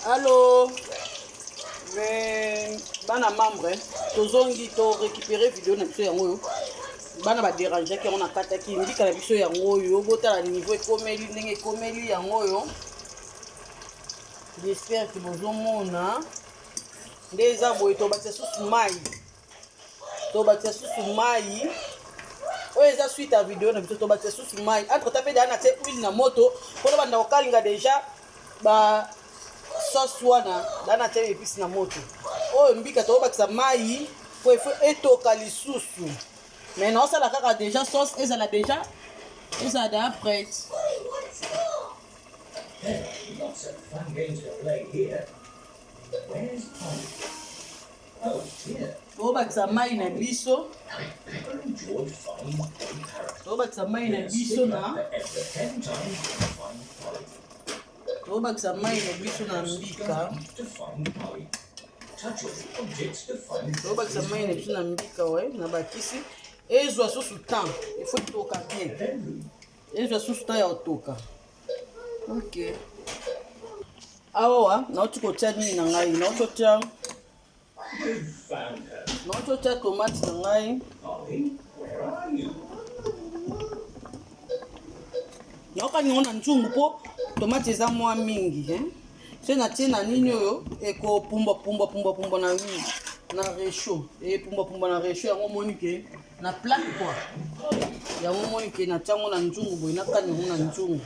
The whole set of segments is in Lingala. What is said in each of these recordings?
Allô, mais bana membre, tozongi to récupérer vidéo na biso yango yo. Bana ba déranger ki on a kataki ndika na biso yango yo, botala niveau ekomeli ndenge ekomeli yango yo. J'espère que bozomona ndeza boye to batisa susu mai. To batisa susu mai. Oyo eza suite à vidéo na biso to batisa susu mai. Entre temps pe dana te huile na moto, pona banda okalinga déjà ba sauce wana dana te épice na moto. Oyo mbika to bakisa mai po etoka lisusu. Mais non, ça la kaka déjà sauce ezala déjà ezala prête. Lots of fun games to play here. Where's Polly? Oh dear. To bakisa mai na biso. George find a parrot. To bakisa mai na biso na. After 10 times to find Polly. To bakisa mai na biso na mbika. To find Polly. Touch all the objects to find To bakisa mai na biso na mbika ouais na bakisi. Ezwa susu temps. Il faut toka bien. Ezwa susu temps ya otoka. Ok. Awa, nauti kotia nini na ngai? Nautotia tomate na ngai. Polly, where are you? Naoka niona nchungu po tomate eza mwa mingi, hein? Se na tie na nini oyo eko pumba na nini? Na réchaud. Et pumba na réchaud yango monike na plaque quoi. Yango monike na tiango na nchungu boy na kani na nchungu.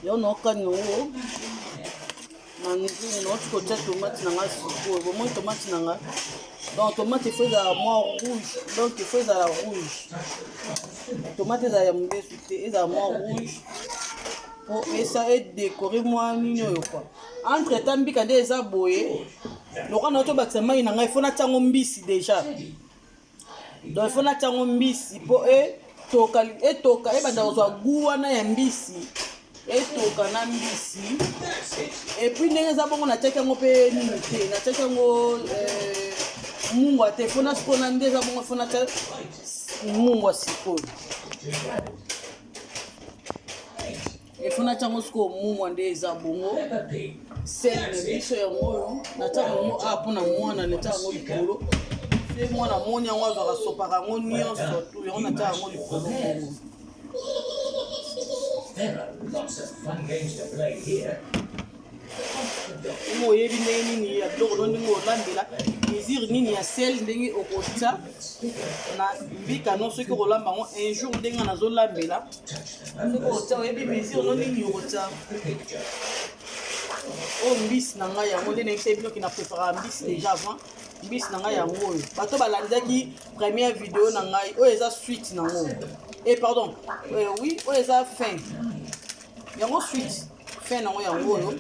Yo no kani wo. Na nchungu no tikotia tomate na nga siko. Bo mo tomate na nga. Donc tomate il faut la moi rouge. Donc il faut la rouge. Tomate za ya mbesu te eza moi rouge. Pour essa et décorer moi nini yo quoi. Entre temps mbika nde eza boye. Loka na to bakisa mai na ngai faut na tango mbisi déjà. Donc il faut na tango mbisi po toka banda ozwa gu wana ya mbisi. Toka na mbisi. Et puis ndenge za bongo na teka ngo pe nini te. Na teka ngo mungu ate fona sikona ndeza bongo fona ta mungu asikona. Efuna chango siko mungu ndeza bongo. Sel biso ya moyo na tango mo apona mwana na tango likolo. Se mwana monya ngwazo ka sopaka ngo nyonso tu yo na tango likolo. There are lots of fun games to play here. Mo yebi nini ya biloko ndo ngo lambela mesure nini ya sel ndenge okota na mbika no soki kolamba ngo un jour ndenga nazo lambela soki okota yebi mesure no nini okota o mbisi na ngai yango ndenge ngi bino kina préparer mbisi déjà avant mbisi na ngai yango oyo bato balandaki première vidéo na ngai oyo eza suite na ngo et pardon oui oyo eza fin yango suite fin na ngo yango oyo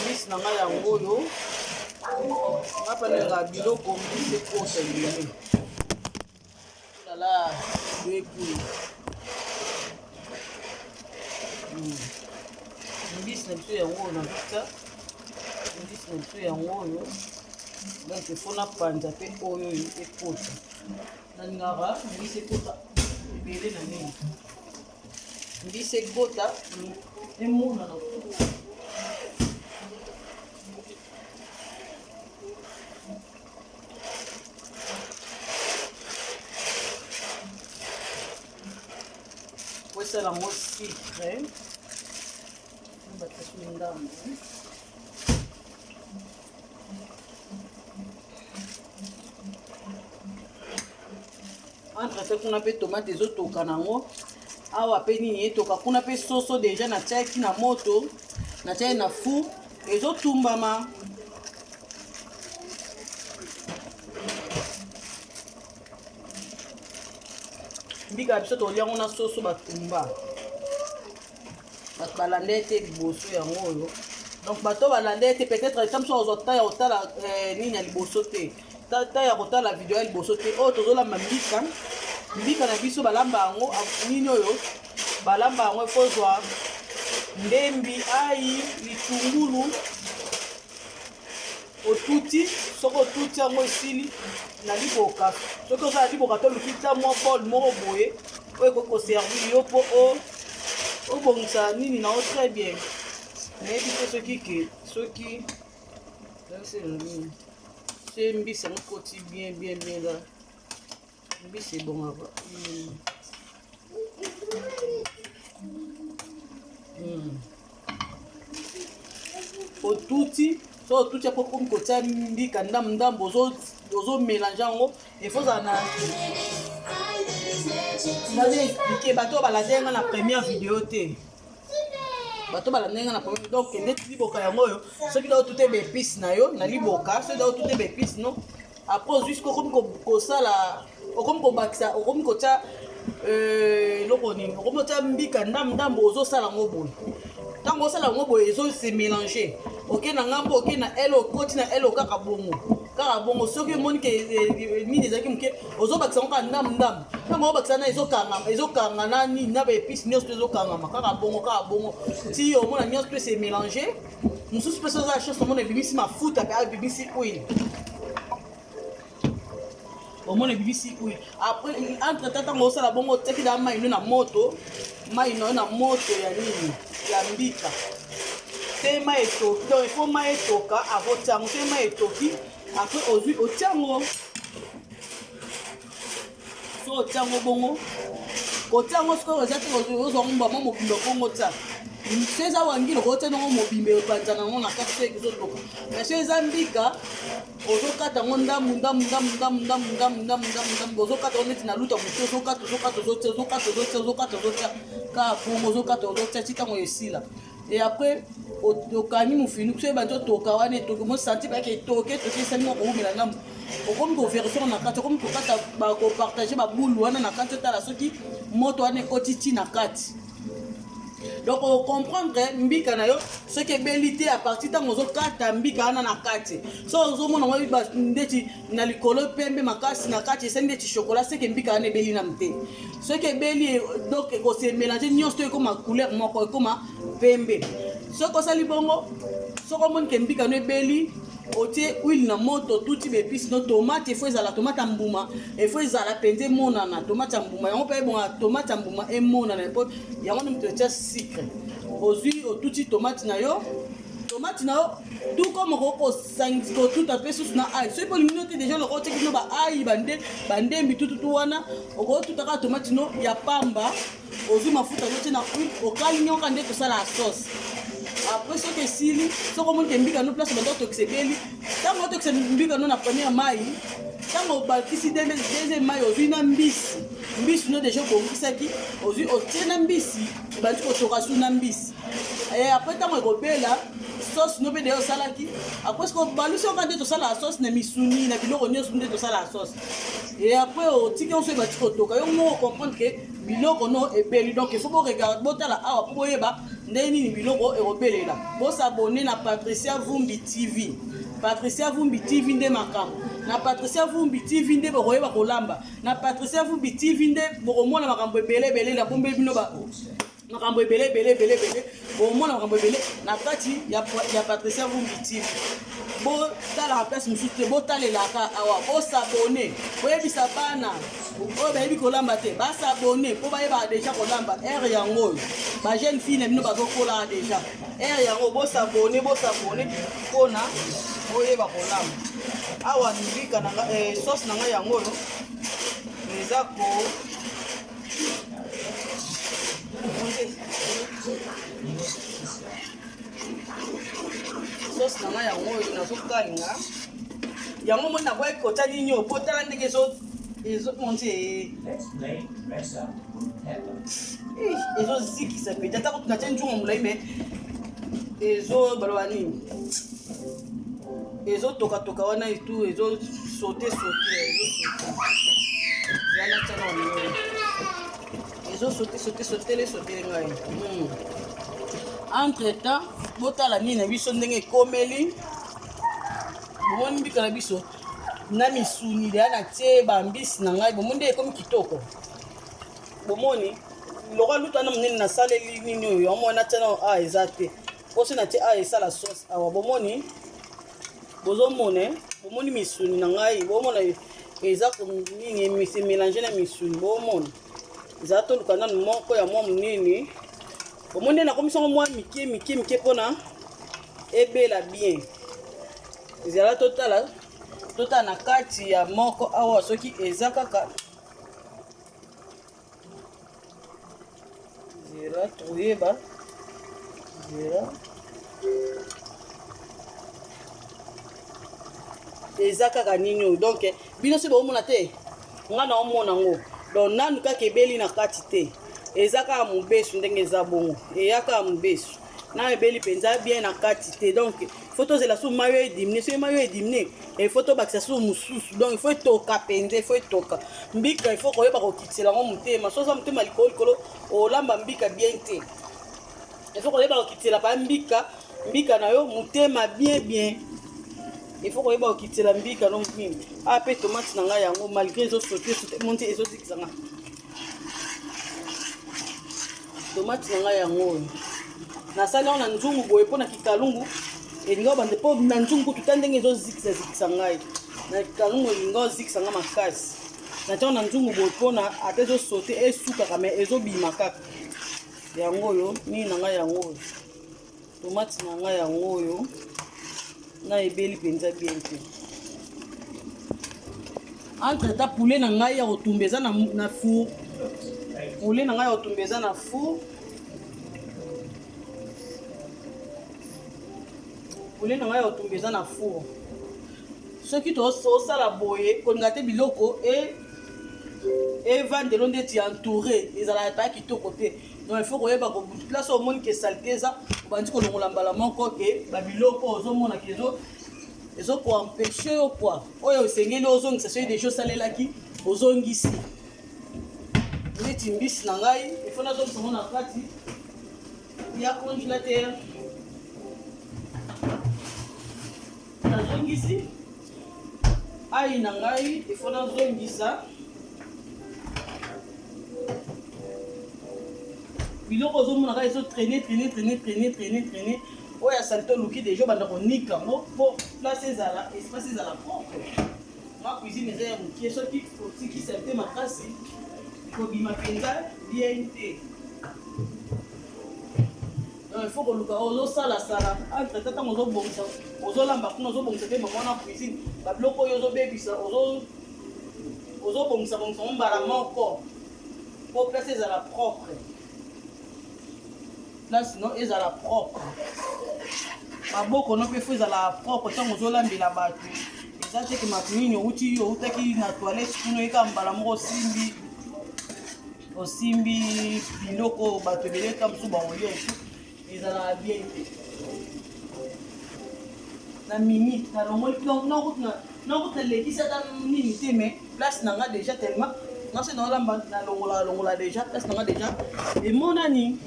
mbisi na ngai yango oyo ngapalenga biloko mbisi ekota ebele lala ekuli mbisi na biso yango oyo na vita mbisi na biso yango oyo donc efona panza mpe oyo ekota nalingaka mbisi ekota ebele na nini mbisi ekota emona na c'est la mousse sucrée. On va tester une dame. Entre ce qu'on appelle tomate des autres au canango. Awa pe nini toka kuna pe soso déjà na tiaki na moto na tiaki na fou ezo tumbama. Mbika biso to liango na soso batumba bato balande te liboso yango oyo donc bato balande te peut-être samso ozota ya otala nini ya liboso te ta ya kotala video ya liboso te oyo tozolamba mbika na biso balamba yango nini oyo balamba yango efozwa ndembi ai litungulu otuti soki otuti yango esili na liboka soki oza na liboka to lukita mwa bol moko boye oyo ekoki koservir yo mpo obongisa nini na yo très bien nayebi te soki se mbisi yango koti bien là mbisi ebongaka otuti so otuti apo komi kotia mbika ndambu ozomélange yango efozala na explike bato balanda nga na première vidéo te bato balanda nga na première donc kende liboka yango oyo soki da otute baépice na yo na liboka soki da otute baépice no après jusqu okomi kosala okomi kobakisa okomi kotia eloko nini okomi kotia mbika ndambu ozosala yango boye ntango osala yango boye ezose mélanger oke na ngambo oke na ele okoti na ele kaka bongo soki omoni ke nini ezalaki moke ozobakisa ngo kaka ndambu ntango obakisa na ezokanga na nini na baépice nyonso mpe ezokangama kaka bongo ti omona nyonso mpe se mélanger mosusu mpe soza la chose omona ebimisi mafuta mpe ebimisi huile omona ebimisi huile après entre temps ntango osala bongo otiaki da mai no na moto ya nini ya mbika te mai etoki donc il faut mai etoka avotiango te mai etoki après ozwi otiango so otiango bongo kotiango sikoyo eza te ozwango mbama mobimba bongo tia so eza wangilo kotia nango mobimba epanza nango na kati so ekizotoka mais so eza mbika ozokata yango ndambu ozokata yango neti na luta motu ozokata ozotia kaka bongo ozotia ti ntango esila et après okangi mofinu so ebandi otoka wana etoki mosanti bayeke etoki esali moko komela ngambu okomi koverifie na kati okomi kokata kopartage babulu wana na kati otala soki moto wana ekoti ti na kati donc ocomprendre mbika na yo soki ebeli te apartir ntango ozokata mbika wana na kati so ozomona ngo ndeti na likolo pembe makasi na kati esali ndeti chokola soki mbika wana ebeli na te soki ebeli donc ekosemélange nyonso to ekoma couleur moko ekoma pembe soki osali bongo soki omoni ke mbika no ebeli otie huile na moto tuti baépice no tomate efo ezala tomate ya mbuma efo ezala mpenza emonana tomate ya mbuma yango mpe ebonga tomate ya mbuma emonana mpo yango nde moto etia sucre ozwi otuti tomate na yo tout comme kotuta mpe susu na ai soki mpo olingi no te déjà loko otieki no baai bandembi tututu wana okotuta kaka tomate no ya pamba ozwi mafuta otie na huile okali nyoka nde tosala ya sauce après soki esili soki omoni ke mbika no place bando otokisa ebeli ntango otokisa mbika no na première mai ntango obakisi deuxième mai ozwi na mbisi no deja obongisaki ozwi otie na mbisi ebandi kotoka su na mbisi après ntango ekobela sauce no mpe deya osalaki après soki balusi oka nde tosala ya sauce na misuni na biloko nyonso nde tosala ya sauce et après otiki nyonso ebati kotoka yo moko comprendre ke biloko no ebeli donc il faut boregarde botala awa mpo boyeba ndenge nini biloko ekobelela bosabone na Patricia Vumbi TV nde makambo na Patricia Vumbi TV nde bokoyeba kolamba na Patricia Vumbi TV nde bokomona makambo ebele na bombe bino makambo ebele bomona makambo ebele na kati ya Patricia Vumbi TV botala na place mosusu te botalelaka awa bosabone boyebisa bana oyo bayebi kolamba te basabone mpo bayebaka deja kolamba ere yango oyo bajeune fille na bino bazokolaka deja ere yango bosabone mpona oyeba kolamba awa mbika na sauce na ngai yango oyo eza sauce na ngai yango oyo nazokalinga yango moni nakoki kotia nini oyo mpo tala ndenge ezozikisa pete ata kutu natia njungo molai me ezobaloba nini ezotokatoka wana etu ezosote ezosotele ngai entre temps botala nini na biso ndenge ekomeli bomoni mbika na biso na misuni deya natie bambisi na ngai bomoni nde ekomi kitoko bomoni lokwa luta na monene nasaleli nini oyo omona natia na eza te mposo natie esala sauce awa bomoni bozomona bomoni misuni na ngai bomona eza nini se mélanger na misuni bomona eza to lukanda moko ya mwa munene bomoni na komisango mwa mike mpona ebela bien ezala totala na kati ya moko awa soki eza kaka zera toyeba zera eza kaka nini donc bino si bomona te nga na omona ngo donc nanu kaka ebeli na kati te eza kaka mobesu ndenge eza bongo eya kaka mobesu na ebeli mpenza bien na kati te donc faut tozela su mayo edimine soki mayo edimine faut tobakisa su mosusu donc il faut etoka mpenza il faut etoka mbika il faut koyeba kokitisa yango motema soza motema likolo olamba mbika bien te il faut koyeba kokitisa pa mbika na yo motema bien il faut koyeba kokitisa mbika no mimi ape tomate na ngai yango malgré ezosote monte ezotikisa nga tomate na ngai yango nasali yango na nzungu boye mpo na kikalungu elinga bande mpo na nzungu tuta ndenge ezozikisa ngai na kikalungu elinga ozikisa nga makasi natiango na nzungu boye mpona ata ezosote esukaka me ezobima kaka yango oyo nini na ngai yango oyo tomate na ngai yango oyo na ebeli mpenza bien te entre ta poulet na ngai ya kotumba eza na four poulet na ngai ya kotumba eza na four poulet na ngai ya kotumba eza na four soki tosala boye kolinga te biloko evandelo ndeti entouré ezalaka pa kitoko te donc il faut koyeba place omoni ke salite eza obandi kolongola mbala moko ke babiloko ozomona ke ezokoempêche yo kwa oyo esengeli ozongisa soki deja osalelaki ozongisi neti mbisi na ngai ifo nazongisa ngo na kati ya congélateur nazongisi ai na ngai ifo nazongisa biloko ozomona kaka ezotraîner oyo ya salite oluki deja obanda konika yango mpo place ezala espace ezala propre ma cuisine eza ya mokie soki otiki salite makasi kobima mpenza bien te donc il faut koluka ozosalasala entre ta ntango ozobongisa ozolamba kuna ozobongisa mpe bango wana cuisine babiloko oyo ozobebisa ozobongisa ngo mbala moko mpo place ezala propre place no ezala propre maboko no mpe fo ezala propre ntango ozolambela bato eza teke mato nini outi outaki na toilette kuna eka mbala moko osimbi biloko bato ebele ka mosusu bangolia esu ezalaka bien te na mimi nalongoli nakuta lekisi ata nini te mais place na nga déjà tellement nase naolamba nalongola déjà place na nga déjà emonani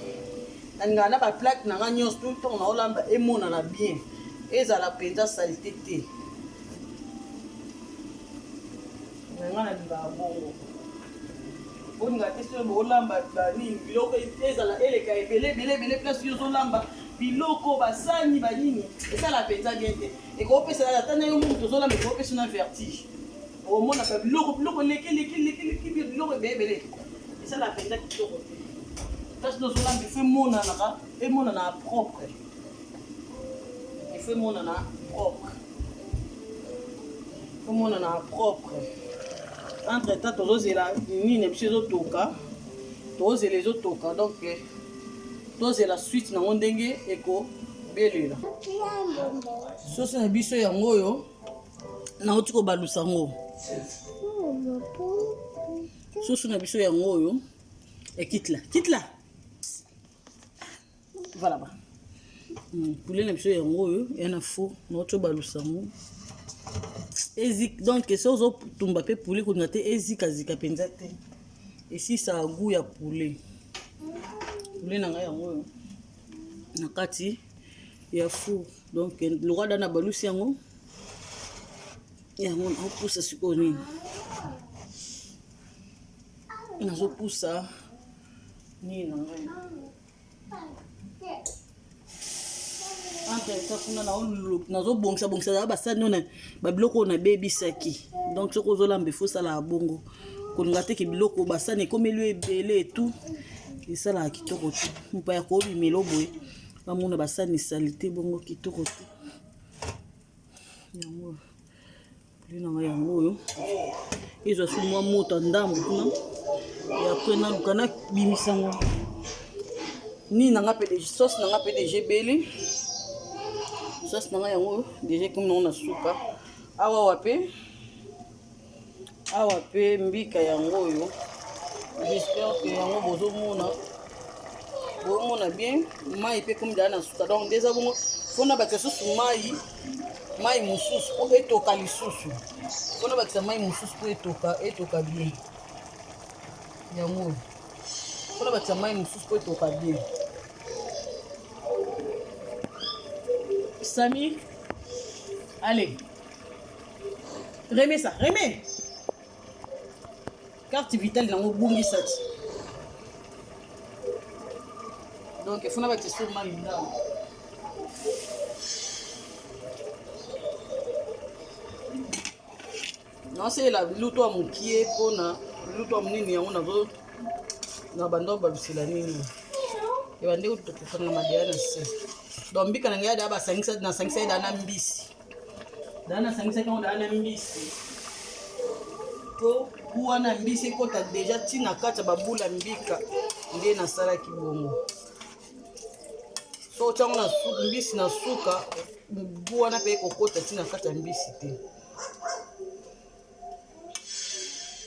nalingaka na baplaque na nga nyonso tout ntongo naolamba emonana bien ezala mpenza salite te nanga nalingaka bongo olinga te soki boolamba banini biloko ezala eleka ebele place yo ozolamba biloko basani banini esala mpenza bien te ekopesa ata na yo momu tozolamba ekopesa na vertige omonaka biloko leki biloko ebele esala mpenza kitoko te place tozolamba ifo emonana propre ifo emonana propre entre temps tozozela nini biso ezotoka tozozela ezotoka donc tozela suite nango ndenge ekobelela sosi na biso yango oyo nauti kobalusa yango sosi na biso yango oyo ekitla voilà ba poulet na biso yango oyo ya na four nauti kobalusa yango ezik donc so ozotumba mpe poulet kolinga te ezikazika mpenza te esisa goût ya poulet na ngai yango oyo na kati ya four donc lokwa da na balusi yango naopusa sikoyo nini nazopusa nini na ngai nazobongisa bongisa basani ona babiloko oyo nabebisaki donc soki ozolamba efo esalaka bongo kolinga teke biloko basani ekomeli ebele etu esalaka kitoko te mpa ya kobimela boye bamona basani esali te bongo kitoko te yango nanga yango oyo ezwa su mwa moto ndambo kuna yapre naluka nabimisango ni nanga pe de sauce nanga pe de ebele sauce nanga yango deja ekomi nango na suka awa pe mbika yango oyo j'espère que yango bozomona bien mai pe ekomi dala na suka donc déjà bongo fona bakisa susu mai mosusu po etoka lisusu fona bakisa mai mosusu po etoka bien yango fona bakisa mai mosusu po etoka bien. Samy, allez, remets ça, remets. Carte vitale dans le boum sati. Donc il faut n'avoir que sur ma ligne là. Non c'est la luto mon pied pour na luto mon nini on a vu na bando babisila nini. Et bande ko to na madiana c'est. Donc mbika na ngaya ba sangisa na sangisa dana mbisi. Dana sangisa quand dana mbisi. Ko kuana mbisi ko ta déjà tina kata babula mbika nde na sala kibongo. So chango na mbisi na suka buana pe ko kota tina kata mbisi te.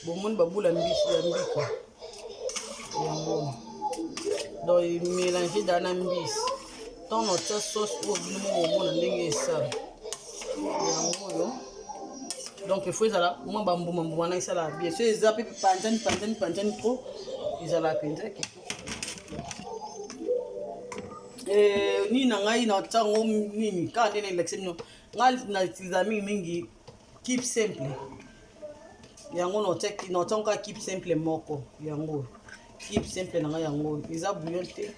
Bomon babula mbisi ya mbika. Yango. Donc mélanger dana mbisi. Tant notre sauce pour nous ndenge ça yango donc il faut ça moi bambuma na ça la bien sûr ils appellent panjani trop ils ala penza ki ni na ngai na tango nini ka ndene election no ngal na tizami mingi keep simple yango no check no tango keep simple moko yango keep simple na ngai yango ils a bouillon te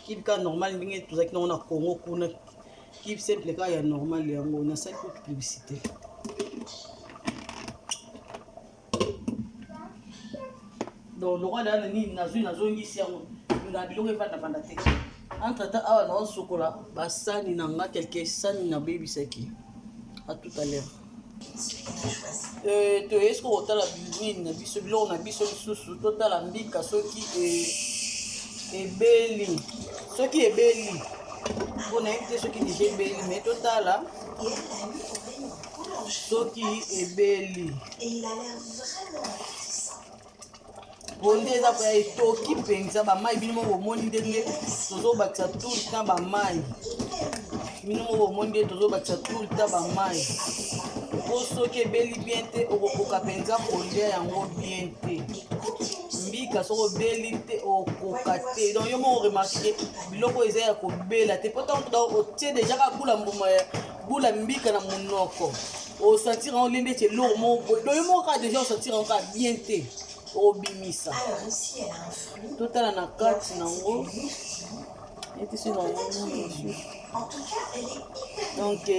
Kip ka normal ndenge tozaki na ona Congo kuna kip simple ka ya normal yango na site pour publicité donc le roi da ni nazongisi yango nga biloko evanda banda te entre temps awa na sokola basani nanga quelques sani na baby saki à tout à l'heure to est-ce qu'on otala bilini na biso biloko na biso lisusu totala mbika soki ebeli soki ebeli mpona yebi te soki deja ebeli mais totala soki ebeli bonde eza koya etoki mpenza bamai bino moko bomoni ndenge tozobakisa tout le temps bamai bino moko bomoni ndenge tozobakisa tout le temps bamai po soki ebeli bien te okokoka mpenza kolia yango bien te mbika soko beli te okoka te donc yo moko remarke biloko eza ya kobela te pourtant otie déjà ka bula mbika na monoko osentir en lende te lourd moko donc yo moko ka déjà osentir en ka bien te obimisa totala na kati nango eti so nango donc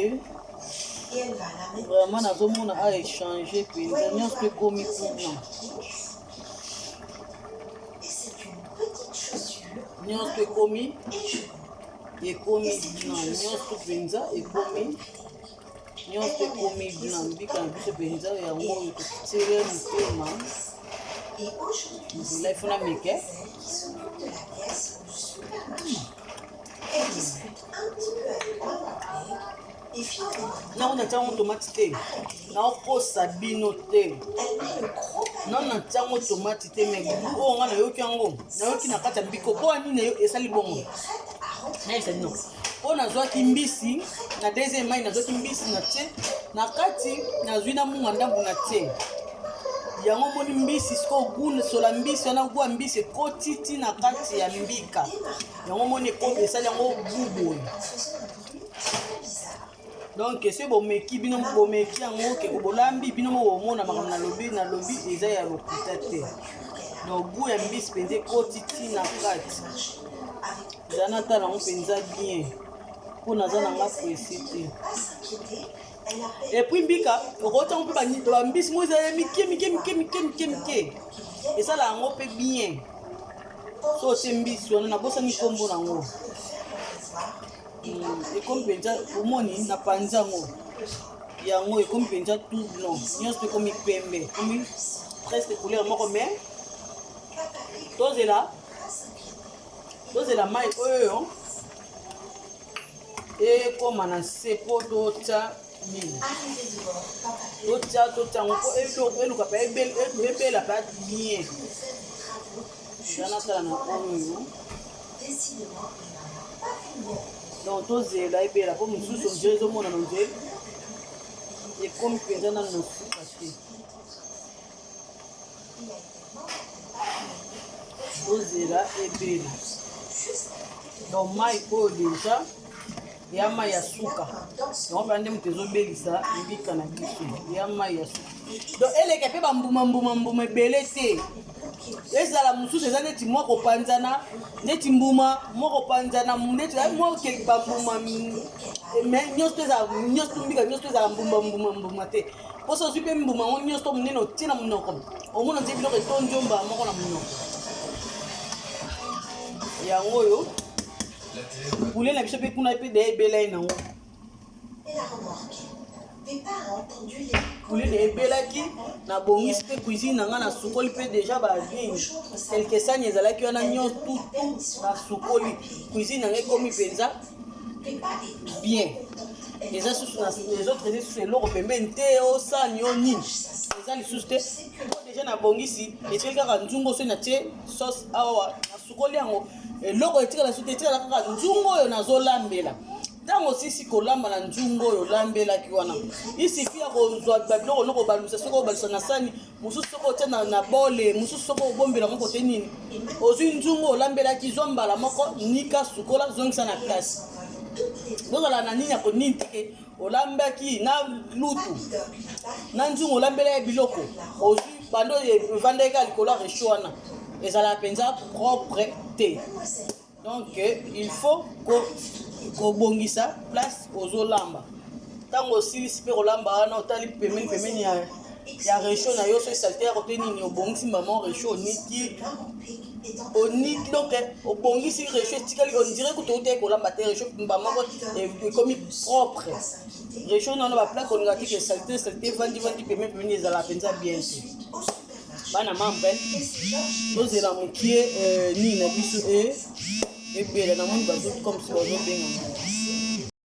vraiment nazomona a échanger mpenza nyonso mpe ekomi kuna nyonso ekomi blanc nyonso mpenza ekomi nyonso ekomi blanc mbika na biso mpenza yango oyo totire motema nzela ifuna mike nango natiango tomati te naokosa bino te nango natiango tomati te me oyo nga nayoki yango nayoki na kati ya mbiko mpo anini esali bongo nayebisani no mpo nazwaki mbisi na deuxième mai nazwaki mbisi na tie na kati nazwi na munga ndambu na tie yango moni mbisi siko gune sola mbisi wana gwa mbisi ekotiti na kati ya mbika yango moni esali yango buboye donc c'est bomeki bino bomeki yango ke bolambi bino bomona makambo na lobi eza ya lokuta te donc goût ya mbisi mpenza ekotiti na kati eza na tala yango mpenza bien mpo naza na nga presi te. Epuis mbika okotanga mpe bambisi mo ezala mike esala yango mpe bien so otie mbisi wana nabosani nkombo nango ekomi mpenza omoni na panza yango ekomi mpenza tout blanc nyonso mpe ekomi pembe ekomi presque couleur moko mais tozela mai oyo ekoma na se mpo totya nini totya yango mpo eluka mpe ebela mpe bien yanatala na oyo donc tozela ebela mpo mosusu ondire ezomona na ondire ekomi mpenza na nosuka te tozela ebela donc mai oyo deja ya mai ya suka yango mpe nde moto ezobelisa mbika na biso ya mai ya suka donc eleke mpe bambuma ebele te ezala mosusu eza neti mwa kopanzana neti mbuma mwa kopanzana neti mwa okeli bambuma nyonso mbika nyonso ezala mbuma te mposo ozwi mpe mbuma yango nyonso monene otie na monoko omona ntie biloko etonzomba moko na monoko yango oyo poulet na biso mpe kuna mpe deya ebelai nango poulet de ebelaki na bongisi mpe cuisine na nga na sukoli mpe deja banini quelque sani ezalaki wana nyonso tutu na sukoli cuisine na nga ekomi mpenza bien eza susu na les autres eza susu eloko pembeni te osani o nini eza lisusu te deja na bongisi etikali kaka nzungu oso natie sauce awa na sukoli yango eloko etikala susu te etikala kaka nzungu oyo nazolambela ntango osisi kolamba na nzungu oyo olambelaki wana isifi ya kozwa babiloko noko balusa soki obalisa na sani mosusu soki otia na bole mosusu soki obombela moko te nini ozwi nzungu olambelaki zwa mbala moko nika sukola zongisa na place bozala na nini ya konini teke olambaki na lutu na nzungu olambela ya biloko ozwi bando evandeka likolo ya resho wana ezala mpenza propre te donc il faut kobongisa place ozolamba ntango osilisi mpe kolamba wana otali pembeni ya resho na yo so esalite ya kote nini obongisi mbama resho oniki donc obongisi resho etikali ondire kuta ute kolamba te resho mbama ekomi propre resho nano baplake olinga tike esalite evandi pembeni ezala mpenza bien te bana mambe tozela mokie nini na biso ebele na moni bazoki comme si bazobenga